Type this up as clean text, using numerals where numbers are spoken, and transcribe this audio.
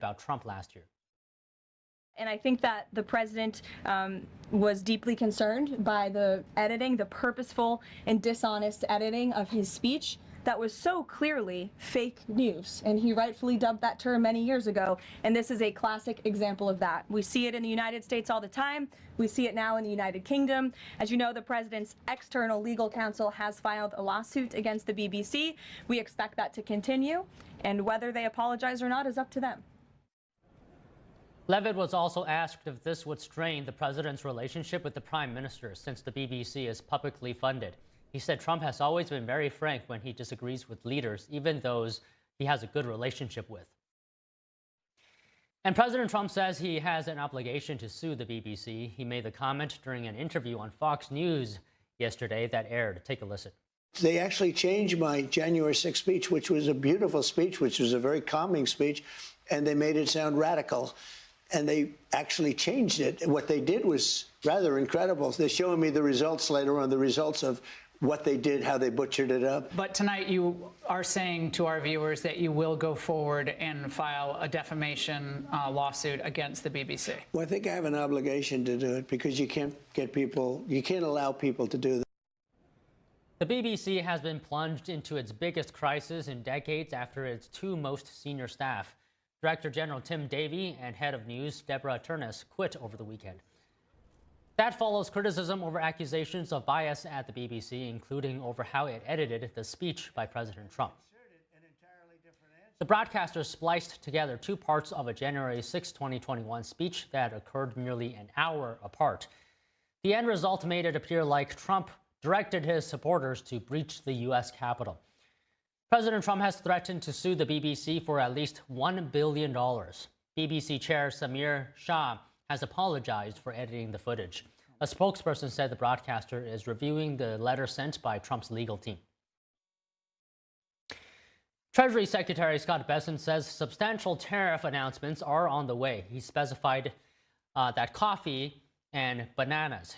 about Trump last year. And I think that the president was deeply concerned by the editing, the purposeful and dishonest editing of his speech that was so clearly fake news. And he rightfully dubbed that term many years ago. And this is a classic example of that. We see it in the United States all the time. We see it now in the United Kingdom. As you know, the president's external legal counsel has filed a lawsuit against the BBC. We expect that to continue. And whether they apologize or not is up to them. Levitt was also asked if this would strain the president's relationship with the prime minister since the BBC is publicly funded. He said Trump has always been very frank when he disagrees with leaders, even those he has a good relationship with. And President Trump says he has an obligation to sue the BBC. He made the comment during an interview on Fox News yesterday that aired. Take a listen. They actually changed my January 6th speech, which was a beautiful speech, which was a very calming speech, and they made it sound radical. And they actually changed it. What they did was rather incredible. They're showing me the results later on, the results of what they did, how they butchered it up. But tonight you are saying to our viewers that you will go forward and file a defamation lawsuit against the BBC. Well, I think I have an obligation to do it because you can't allow people to do that. The BBC has been plunged into its biggest crisis in decades after its two most senior staff, Director General Tim Davie and Head of News Deborah Turness, quit over the weekend. That follows criticism over accusations of bias at the BBC, including over how it edited the speech by President Trump. The broadcaster spliced together two parts of a January 6, 2021 speech that occurred nearly an hour apart. The end result made it appear like Trump directed his supporters to breach the U.S. Capitol. President Trump has threatened to sue the BBC for at least $1 billion. BBC Chair Samir Shah has apologized for editing the footage. A spokesperson said the broadcaster is reviewing the letter sent by Trump's legal team. Treasury Secretary Scott Bessent says substantial tariff announcements are on the way. He specified that coffee and bananas,